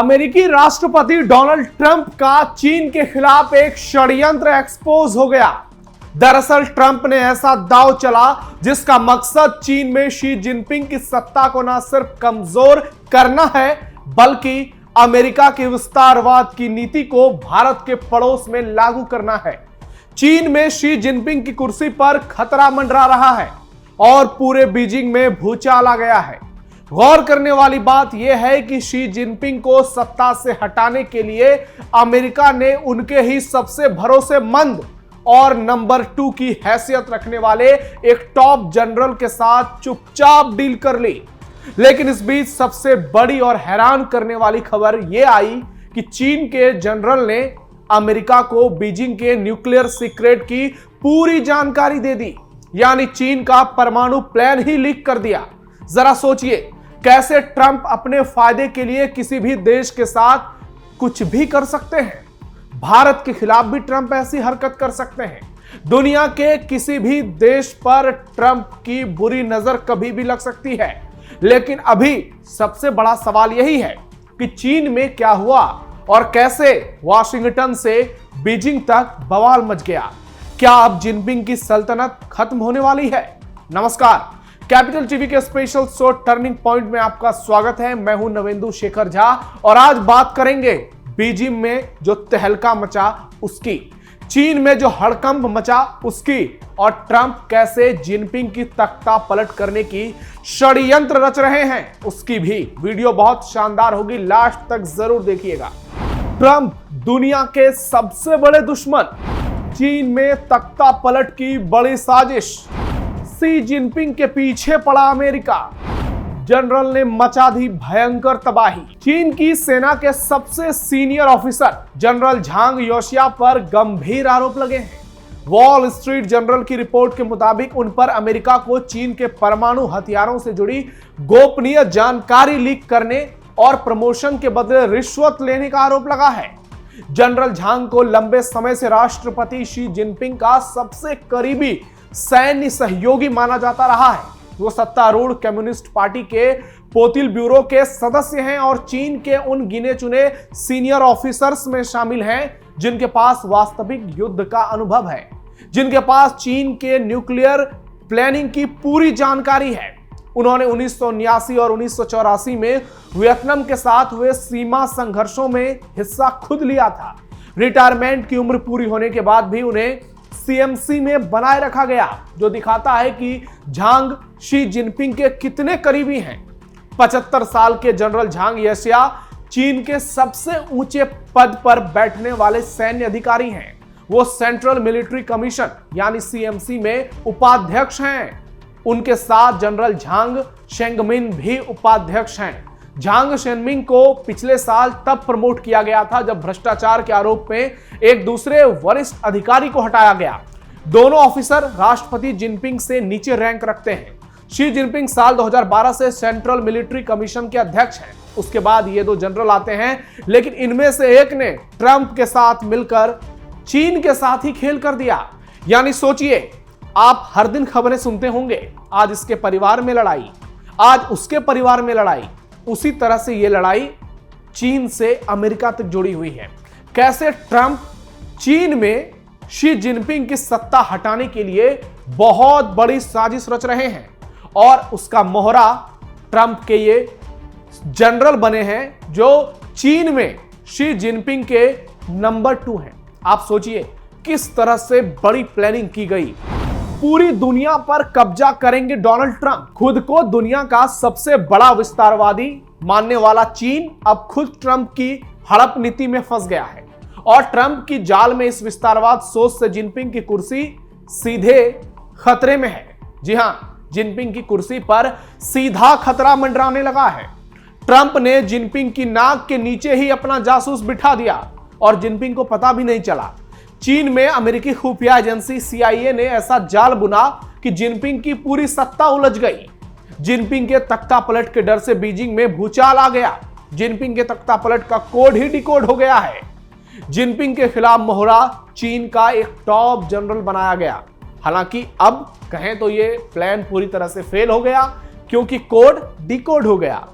अमेरिकी राष्ट्रपति Donald Trump का चीन के खिलाफ एक षड्यंत्र एक्सपोज हो गया। दरअसल ट्रंप ने ऐसा दांव चला जिसका मकसद चीन में शी जिनपिंग की सत्ता को न सिर्फ कमजोर करना है बल्कि अमेरिका के विस्तारवाद की नीति को भारत के पड़ोस में लागू करना है। चीन में शी जिनपिंग की कुर्सी पर खतरा मंडरा रहा है और पूरे बीजिंग में भूचाल आ गया है। गौर करने वाली बात यह है कि शी जिनपिंग को सत्ता से हटाने के लिए अमेरिका ने उनके ही सबसे भरोसेमंद और नंबर 2 की हैसियत रखने वाले एक टॉप जनरल के साथ चुपचाप डील कर ली। लेकिन इस बीच सबसे बड़ी और हैरान करने वाली खबर यह आई कि चीन के जनरल ने अमेरिका को बीजिंग के न्यूक्लियर सीक्रेट की पूरी जानकारी दे दी, यानी चीन का परमाणु प्लान ही लीक कर दिया। जरा सोचिए कैसे ट्रंप अपने फायदे के लिए किसी भी देश के साथ कुछ भी कर सकते हैं। भारत के खिलाफ भी ट्रंप ऐसी हरकत कर सकते हैं। दुनिया के किसी भी देश पर ट्रंप की बुरी नजर कभी भी लग सकती है। लेकिन अभी सबसे बड़ा सवाल यही है कि चीन में क्या हुआ और कैसे वॉशिंगटन से बीजिंग तक बवाल मच गया। क्या अब जिनपिंग की सल्तनत खत्म होने वाली है? नमस्कार, कैपिटल टीवी के स्पेशल शो टर्निंग पॉइंट में आपका स्वागत है। मैं हूं नवेंदु शेखर झा और आज बात करेंगे बीजिंग में जो तहलका मचा उसकी, चीन में जो हड़कंप मचा उसकी और ट्रंप कैसे जिनपिंग की तख्ता पलट करने की षड्यंत्र रच रहे हैं उसकी भी। वीडियो बहुत शानदार होगी, लास्ट तक जरूर देखिएगा। ट्रंप दुनिया के सबसे बड़े दुश्मन, चीन में तख्ता पलट की बड़ी साजिश, शी जिनपिंग के पीछे पड़ा अमेरिका, जनरल ने मचा दी भयंकर तबाही। चीन की सेना के सबसे सीनियर ऑफिसर जनरल झांग योशिया पर गंभीर आरोप लगे हैं। वॉल स्ट्रीट जर्नल की रिपोर्ट के मुताबिक उन पर अमेरिका को चीन के परमाणु हथियारों से जुड़ी गोपनीय जानकारी लीक करने और प्रमोशन के बदले रिश्वत लेने का आरोप लगा है। जनरल झांग को लंबे समय से राष्ट्रपति शी जिनपिंग का सबसे करीबी सैन्य सहयोगी माना जाता रहा है। वो सत्तारूढ़ कम्युनिस्ट पार्टी के पोतिल ब्यूरो के सदस्य हैं और चीन के उन गिने चुने सीनियर ऑफिसर्स में शामिल हैं जिनके पास वास्तविक युद्ध का अनुभव है, जिनके पास चीन के न्यूक्लियर प्लानिंग की पूरी जानकारी है। उन्होंने 1979 और 1984 में वियतनाम के साथ हुए सीमा संघर्षों में हिस्सा खुद लिया था। रिटायरमेंट की उम्र पूरी होने के बाद भी उन्हें सीएमसी में बनाए रखा गया, जो दिखाता है कि झांग शी जिनपिंग के कितने करीबी हैं। 75 साल के जनरल झांग योशिया चीन के सबसे ऊंचे पद पर बैठने वाले सैन्य अधिकारी हैं। वो सेंट्रल मिलिट्री कमीशन यानी सीएमसी में उपाध्यक्ष हैं। उनके साथ जनरल झांग शेंगमिन भी उपाध्यक्ष हैं। झांग शेंगमिन को पिछले साल तब प्रमोट किया गया था जब भ्रष्टाचार के आरोप में एक दूसरे वरिष्ठ अधिकारी को हटाया गया। दोनों ऑफिसर राष्ट्रपति जिनपिंग से नीचे रैंक रखते हैं। शी जिनपिंग साल 2012 से सेंट्रल मिलिट्री कमीशन के अध्यक्ष हैं। उसके बाद ये दो जनरल आते हैं, लेकिन इनमें से एक ने ट्रंप के साथ मिलकर चीन के साथ ही खेल कर दिया। यानी सोचिए, आप हर दिन खबरें सुनते होंगे, आज इसके परिवार में लड़ाई, आज उसके परिवार में लड़ाई। उसी तरह से यह लड़ाई चीन से अमेरिका तक जुड़ी हुई है। कैसे ट्रंप चीन में शी जिनपिंग की सत्ता हटाने के लिए बहुत बड़ी साजिश रच रहे हैं और उसका मोहरा ट्रंप के ये जनरल बने हैं जो चीन में शी जिनपिंग के नंबर 2 हैं। आप सोचिए किस तरह से बड़ी प्लानिंग की गई। पूरी दुनिया पर कब्जा करेंगे डोनाल्ड ट्रंप। खुद को दुनिया का सबसे बड़ा विस्तारवादी मानने वाला चीन अब खुद ट्रंप की हड़प नीति में फंस गया है और ट्रंप की जाल में इस विस्तारवाद सोच से जिनपिंग की कुर्सी सीधे खतरे में है। जी हां, जिनपिंग की कुर्सी पर सीधा खतरा मंडराने लगा है। ट्रंप ने जिनपिंग की नाक के नीचे ही अपना जासूस बिठा दिया और जिनपिंग को पता भी नहीं चला। चीन में अमेरिकी खुफिया एजेंसी CIA ने ऐसा जाल बुना कि जिनपिंग की पूरी सत्ता उलझ गई। जिनपिंग के तख्ता पलट के डर से बीजिंग में भूचाल आ गया। जिनपिंग के तख्ता पलट का कोड ही डिकोड हो गया है। जिनपिंग के खिलाफ मोहरा चीन का एक टॉप जनरल बनाया गया। हालांकि अब कहें तो ये प्लान पूरी तरह से फेल हो गया क्योंकि कोड डिकोड हो गया।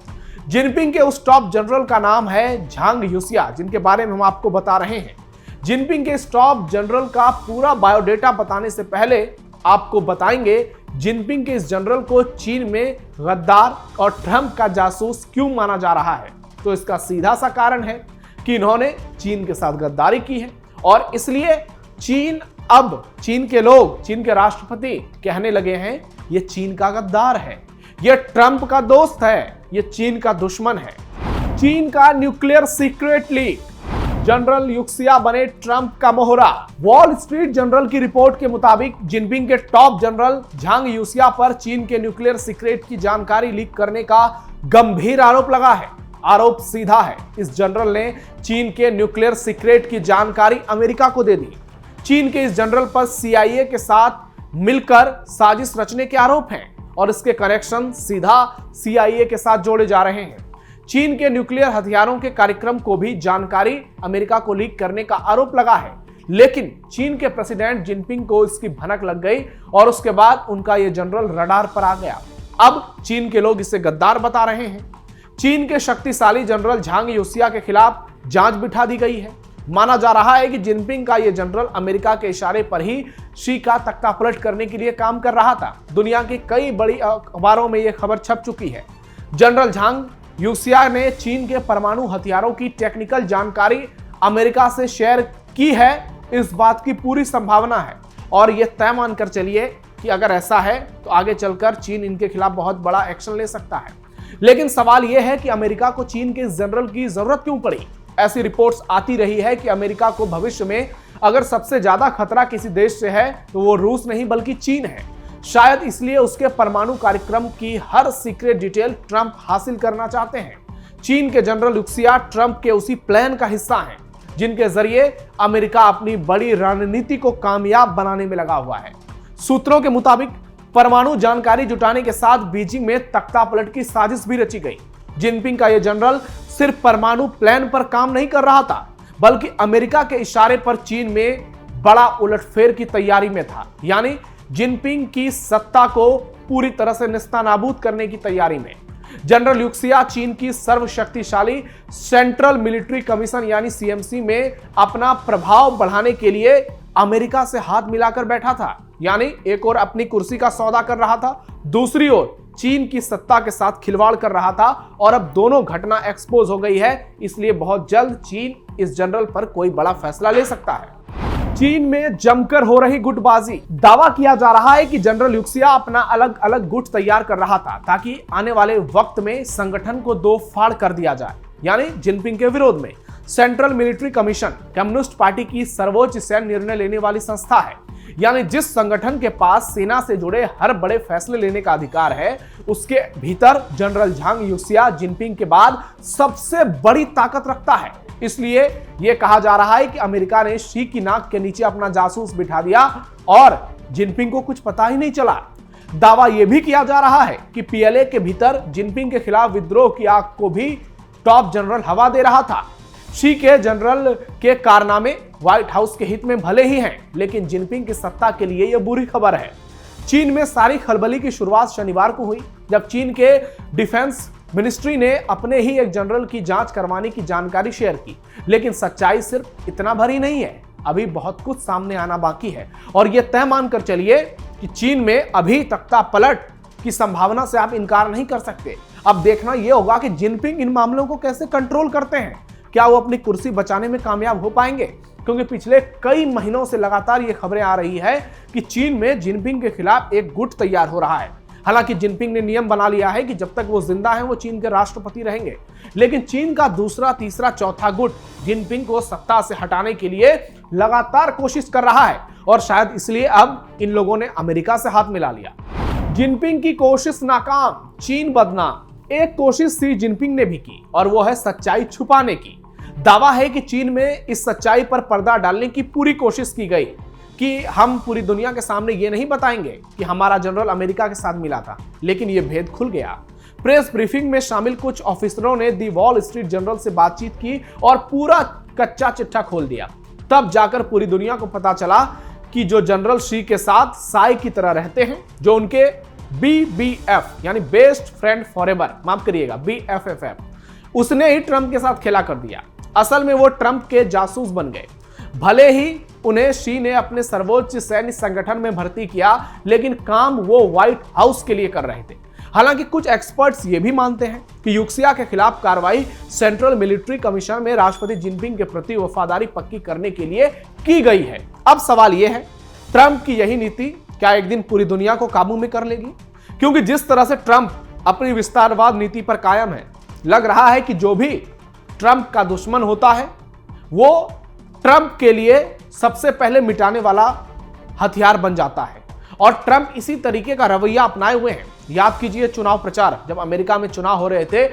जिनपिंग के उस टॉप जनरल का नाम है झांग यूसिया, जिनके बारे में हम आपको बता रहे हैं। जिनपिंग के इस टॉप जनरल का पूरा बायोडेटा बताने से पहले आपको बताएंगे जिनपिंग के इस जनरल को चीन में गद्दार और ट्रंप का जासूस क्यों माना जा रहा है। तो इसका सीधा सा कारण है कि इन्होंने चीन के साथ गद्दारी की है और इसलिए चीन के लोग, चीन के राष्ट्रपति कहने लगे हैं ये चीन का गद्दार है, ये ट्रंप का दोस्त है, ये चीन का दुश्मन है। चीन का न्यूक्लियर सीक्रेट लीक, जनरल यूसिया बने ट्रंप का मोहरा। वॉल स्ट्रीट जर्नल की रिपोर्ट के मुताबिक जिनपिंग के टॉप जनरल झांग यूसिया पर चीन के न्यूक्लियर सीक्रेट की जानकारी लीक करने का गंभीर आरोप लगा है। आरोप सीधा है, इस जनरल ने चीन के न्यूक्लियर सीक्रेट की जानकारी अमेरिका को दे दी। चीन के इस जनरल पर CIA के साथ मिलकर साजिश रचने के आरोप हैं और इसके कनेक्शन सीधा CIA के साथ जोड़े जा रहे हैं। चीन के न्यूक्लियर हथियारों के कार्यक्रम को भी जानकारी अमेरिका को लीक करने का आरोप लगा है, लेकिन चीन के प्रेसिडेंट जिनपिंग को इसकी भनक लग गई और उसके बाद उनका यह जनरल रडार पर आ गया। अब चीन के लोग इसे गद्दार बता रहे हैं। चीन के शक्तिशाली जनरल झांग यूसिया के खिलाफ जांच बिठा दी गई है। माना जा रहा है कि जिनपिंग का यह जनरल अमेरिका के इशारे पर ही शी का तख्तापलट करने के लिए काम कर रहा था। दुनिया की कई बड़ी अखबारों में यह खबर छप चुकी है। जनरल झांग यूसिया ने चीन के परमाणु हथियारों की टेक्निकल जानकारी अमेरिका से शेयर की है, इस बात की पूरी संभावना है और यह तय मानकर चलिए कि अगर ऐसा है तो आगे चलकर चीन इनके खिलाफ बहुत बड़ा एक्शन ले सकता है। लेकिन सवाल यह है कि अमेरिका को चीन के जनरल की जरूरत क्यों पड़ी। ऐसी रिपोर्ट्स आती रही है कि अमेरिका को भविष्य में अगर सबसे ज्यादा खतरा किसी देश से है तो वो रूस नहीं बल्कि चीन है। शायद इसलिए उसके परमाणु कार्यक्रम की हर सीक्रेट डिटेल ट्रंप हासिल करना चाहते हैं। चीन के जनरल यूसिया ट्रंप के उसी प्लान का हिस्सा हैं, जिनके जरिए अमेरिका अपनी बड़ी रणनीति को कामयाब बनाने में लगा हुआ है। सूत्रों के मुताबिक परमाणु जानकारी जुटाने के साथ बीजिंग में तख्तापलट की साजिश भी रची गई। जिनपिंग का यह जनरल सिर्फ परमाणु प्लान पर काम नहीं कर रहा था, बल्कि अमेरिका के इशारे पर चीन में बड़ा उलटफेर की तैयारी में था, यानी जिनपिंग की सत्ता को पूरी तरह से नेस्तनाबूद करने की तैयारी में। जनरल यूसिया चीन की सर्वशक्तिशाली सेंट्रल मिलिट्री कमीशन यानी CMC में अपना प्रभाव बढ़ाने के लिए अमेरिका से हाथ मिलाकर बैठा था, यानी एक ओर अपनी कुर्सी का सौदा कर रहा था, दूसरी ओर चीन की सत्ता के साथ खिलवाड़ कर रहा था और अब दोनों घटना एक्सपोज हो गई है। इसलिए बहुत जल्द चीन इस जनरल पर कोई बड़ा फैसला ले सकता है। चीन में जमकर हो रही गुटबाजी, दावा किया जा रहा है कि जनरल यूसिया अपना अलग अलग गुट तैयार कर रहा था ताकि आने वाले वक्त में संगठन को दो फाड़ कर दिया जाए, यानी जिनपिंग के विरोध में। Central military commission communist party की सर्वोच्च सैन्य निर्णय लेने वाली संस्था है, यानी जिस संगठन के पास सेना से जुड़े हर बड़े फैसले लेने का अधिकार है, उसके भीतर जनरल झांग यूसिया जिनपिंग के बाद सबसे बड़ी ताकत रखता है। इसलिए यह कहा जा रहा है कि अमेरिका ने शी की नाक के नीचे अपना जासूस बिठा दिया और जिनपिंग को कुछ पता ही नहीं चला। दावा यह भी किया जा रहा है कि PLA के भीतर जिनपिंग के खिलाफ विद्रोह की आग को भी टॉप जनरल हवा दे रहा था। शी के जनरल के कारनामे व्हाइट हाउस के हित में भले ही हैं, लेकिन जिनपिंग की सत्ता के लिए यह बुरी खबर है। चीन में सारी खलबली की शुरुआत शनिवार को हुई, जब चीन के डिफेंस मिनिस्ट्री ने अपने ही एक जनरल की जांच करवाने की जानकारी शेयर की। लेकिन सच्चाई सिर्फ इतना भरी नहीं है, अभी बहुत कुछ सामने आना बाकी है और यह तय मानकर चलिए कि चीन में अभी तख्तापलट की संभावना से आप इनकार नहीं कर सकते। अब देखना यह होगा कि जिनपिंग इन मामलों को कैसे कंट्रोल करते हैं। क्या वो अपनी कुर्सी बचाने में कामयाब हो पाएंगे? क्योंकि पिछले कई महीनों से लगातार ये खबरें आ रही है कि चीन में जिनपिंग के खिलाफ एक गुट तैयार हो रहा है। हालांकि जिनपिंग ने नियम बना लिया है कि जब तक वो जिंदा हैं वो चीन के राष्ट्रपति रहेंगे, लेकिन चीन का दूसरा, तीसरा, चौथा गुट जिनपिंग को सत्ता से हटाने के लिए लगातार कोशिश कर रहा है और शायद इसलिए अब इन लोगों ने अमेरिका से हाथ मिला लिया। जिनपिंग की कोशिश नाकाम, चीन बदनाम। एक कोशिश शी जिनपिंग ने भी की और वो है सच्चाई छुपाने की। दावा है कि चीन में इस सच्चाई पर पर्दा डालने की पूरी कोशिश की गई कि हम पूरी दुनिया के सामने ये नहीं बताएंगे कि हमारा जनरल अमेरिका के साथ मिला था, लेकिन ये भेद खुल गया। प्रेस ब्रीफिंग में शामिल कुछ ऑफिसरों ने दी वॉल स्ट्रीट जर्नल से बातचीत की और पूरा कच्चा चिट्ठा खोल दिया। तब जाकर पूरी दुनिया को पता चला कि जो जनरल शी के साथ साई की तरह रहते हैं, जो उनके BBF यानी बेस्ट फ्रेंड फॉरएवर, माफ करिएगा BFFF, उसने ही ट्रंप के साथ खेला कर दिया। असल में वो ट्रंप के जासूस बन गए। भले ही उन्हें शी ने अपने सर्वोच्च सैन्य संगठन में भर्ती किया, लेकिन काम वो व्हाइट हाउस के लिए कर रहे थे। हालांकि कुछ एक्सपर्ट्स ये भी मानते हैं कि यूक्सिया के खिलाफ कार्रवाई सेंट्रल मिलिट्री कमीशन में राष्ट्रपति जिनपिंग के प्रति वफादारी पक्की करने के लिए की गई है। अब सवाल यह है, ट्रंप की यही नीति क्या एक दिन पूरी दुनिया को काबू में कर लेगी? क्योंकि जिस तरह से ट्रंप अपनी विस्तारवाद नीति पर कायम है, लग रहा है कि जो भी ट्रंप का दुश्मन होता है वो ट्रंप के लिए सबसे पहले मिटाने वाला हथियार बन जाता है। और ट्रंप इसी तरीके का रवैया अपनाए हुए हैं। याद कीजिए चुनाव प्रचार, जब अमेरिका में चुनाव हो रहे थे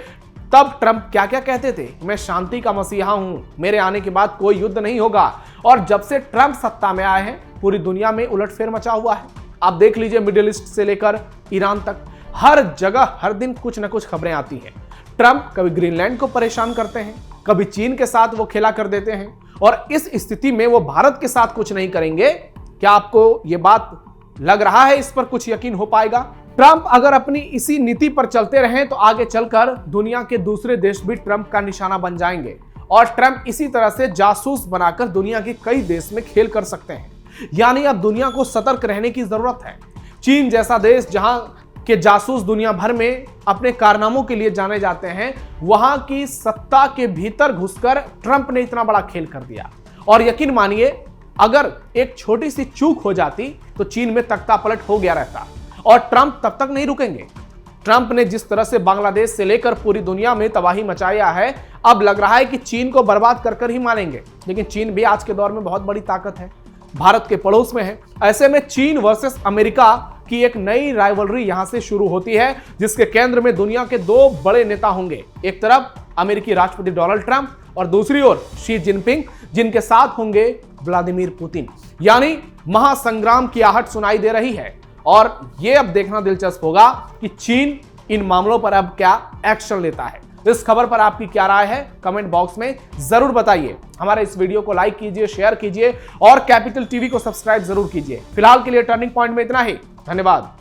तब ट्रंप क्या क्या कहते थे, मैं शांति का मसीहा हूं, मेरे आने के बाद कोई युद्ध नहीं होगा। और जब से ट्रंप सत्ता में आए हैं पूरी दुनिया में उलटफेर मचा हुआ है। आप देख लीजिए मिडिल ईस्ट से लेकर ईरान तक हर जगह हर दिन कुछ न कुछ खबरें आती हैं। ट्रंप कभी ग्रीनलैंड को परेशान करते हैं, कभी चीन के साथ वो खेला कर देते हैं, और इस स्थिति में वो भारत के साथ कुछ नहीं करेंगे। क्या आपको ये बात लग रहा है, इस पर कुछ यकीन हो पाएगा? ट्रंप अगर अपनी इसी नीति पर चलते रहें तो आगे चलकर दुनिया के दूसरे देश भी ट्रंप का निशाना बन जाएंगे और ट्रंप इसी तरह से जासूस बनाकर दुनिया के कई देश में खेल कर सकते हैं। यानी अब दुनिया को सतर्क रहने की जरूरत है। चीन जैसा देश जहां के जासूस दुनिया भर में अपने कारनामों के लिए जाने जाते हैं, वहां की सत्ता के भीतर घुसकर ट्रंप ने इतना बड़ा खेल कर दिया। और यकीन मानिए, अगर एक छोटी सी चूक हो जाती तो चीन में तख्ता पलट हो गया रहता, और ट्रंप तब तक नहीं रुकेंगे। ट्रंप ने जिस तरह से बांग्लादेश से लेकर पूरी दुनिया में तबाही मचाया है, अब लग रहा है कि चीन को बर्बाद कर कर ही मानेंगे। लेकिन चीन भी आज के दौर में बहुत बड़ी ताकत है, भारत के पड़ोस में है। ऐसे में चीन वर्सेस अमेरिका की एक नई राइवलरी यहां से शुरू होती है, जिसके केंद्र में दुनिया के दो बड़े नेता होंगे। एक तरफ अमेरिकी राष्ट्रपति डोनाल्ड ट्रंप और दूसरी ओर शी जिनपिंग, जिनके साथ होंगे व्लादिमीर पुतिन। यानी महासंग्राम की आहट सुनाई दे रही है। और यह अब देखना दिलचस्प होगा कि चीन इन मामलों पर अब क्या एक्शन लेता है। इस खबर पर आपकी क्या राय है, कमेंट बॉक्स में जरूर बताइए। हमारे इस वीडियो को लाइक कीजिए, शेयर कीजिए और कैपिटल टीवी को सब्सक्राइब जरूर कीजिए। फिलहाल के लिए टर्निंग पॉइंट में इतना ही। धन्यवाद।